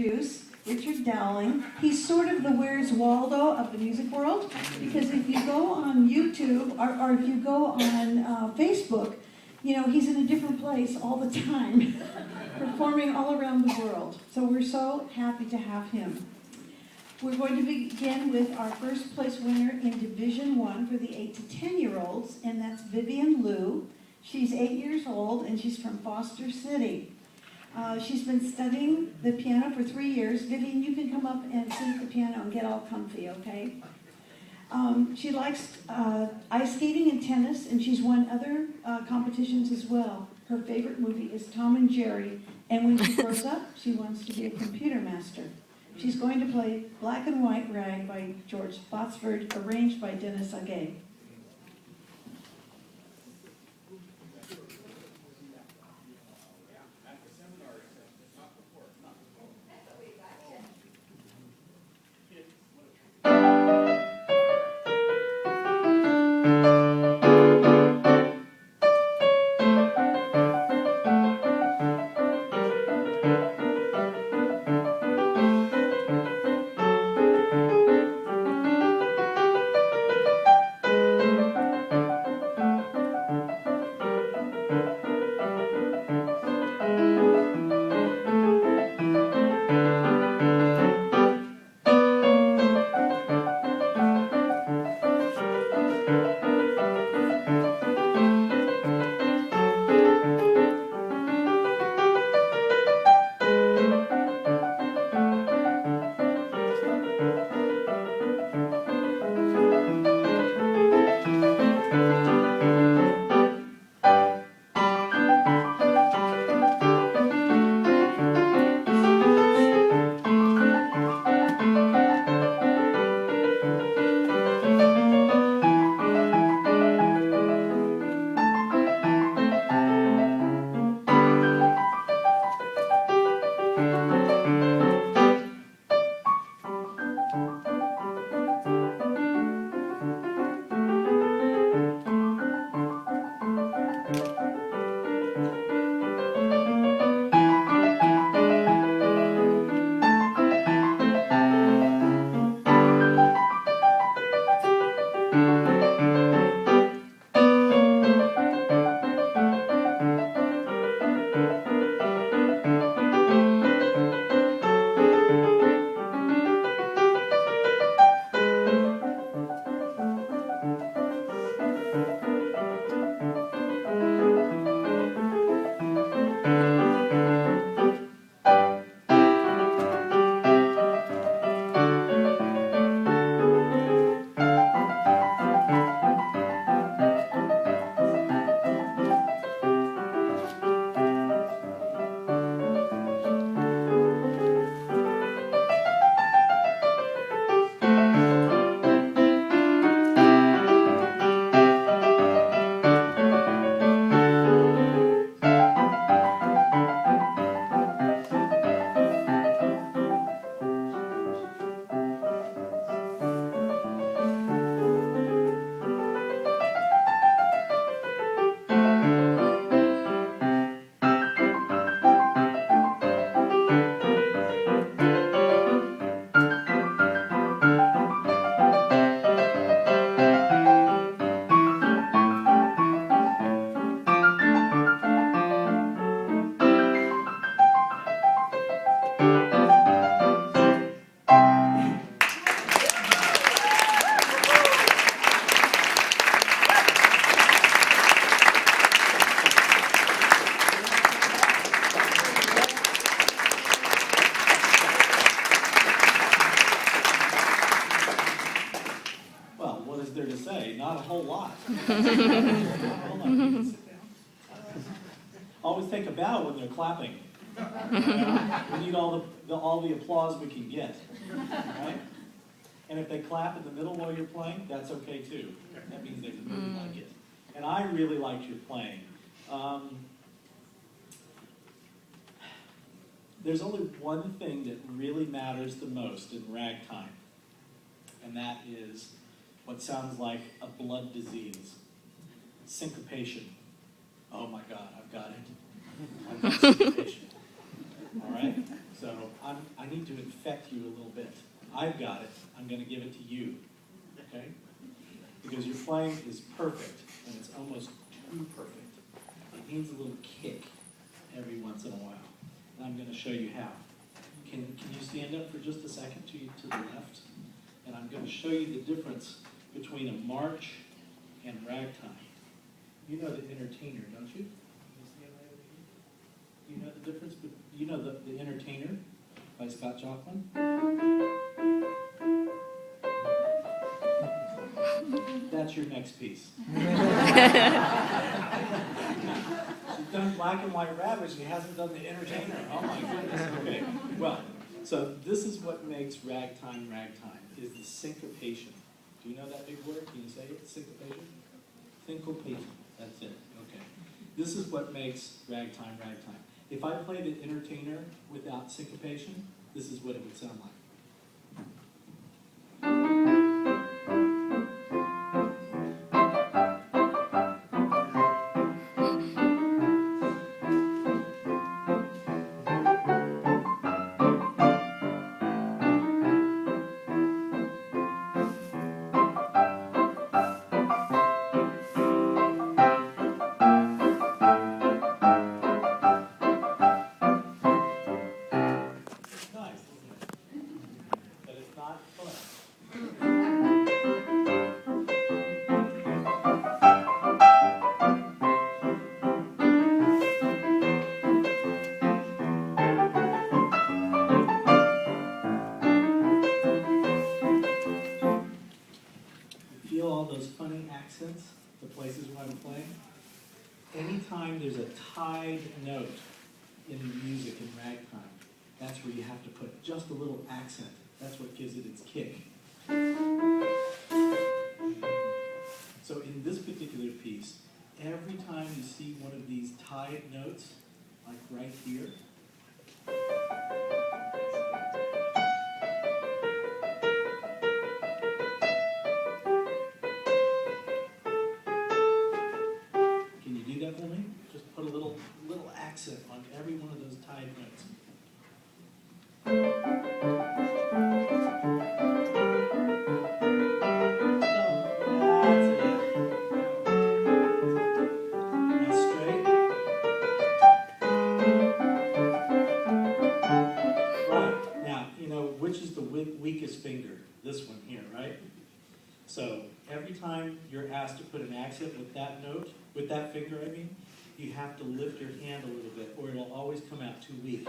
introduce Richard Dowling. He's sort of the Where's Waldo of the music world, because if you go on YouTube or if you go on Facebook, you know, he's in a different place all the time, performing all around the world. So we're so happy to have him. We're going to begin with our first place winner in Division 1 for the 8 to 10-year-olds, and that's Vivian Liu. She's 8 years old, and she's from Foster City. She's been studying the piano for 3 years. Vivian, you can come up and sit at the piano and get all comfy, okay? She likes ice skating and tennis, and she's won other competitions as well. Her favorite movie is Tom and Jerry, and when she grows up, she wants to be a computer master. She's going to play Black and White Rag by George Botsford, arranged by Dennis Agay. Always take a bow when they're clapping. We need all the applause we can get, right? And if they clap in the middle while you're playing, that's okay too. That means they really like it. And I really liked your playing. There's only one thing that really matters the most in ragtime, and that is what sounds like a blood disease. Syncopation. Oh my God, I've got it. I've got syncopation. all right? So I need to infect you a little bit. I've got it. I'm going to give it to you, okay? Because your playing is perfect, and it's almost too perfect. It needs a little kick every once in a while, and I'm going to show you how. Can you stand up for just a second to the left? And I'm going to show you the difference between a march and ragtime. You know the entertainer, don't you? You know the difference? You know the Entertainer by Scott Joplin? That's your next piece. She's done Black and White Rabbit, she hasn't done the Entertainer. Oh my goodness. Okay. Well, so this is what makes ragtime ragtime, is the syncopation. Do you know that big word? Can you say it? Syncopation? Syncopation. That's it. Okay. This is what makes ragtime ragtime. If I play the Entertainer without syncopation, this is what it would sound like. Nice, isn't it? But it's not fun. You feel all those funny accents, the places where I'm playing? Anytime there's a tied note in the music in ragtime, that's where you have to put just a little accent. That's what gives it its kick. So in this particular piece, every time you see one of these tied notes, like right here, can you do that for me? Just put a little accent on every one of those tied notes. That's it. Now straight. Right. Now, you know, which is the weakest finger? This one here, right? So every time you're asked to put an accent with that note, with that finger, I mean, you have to lift your hand a little bit, or it'll always come out too weak.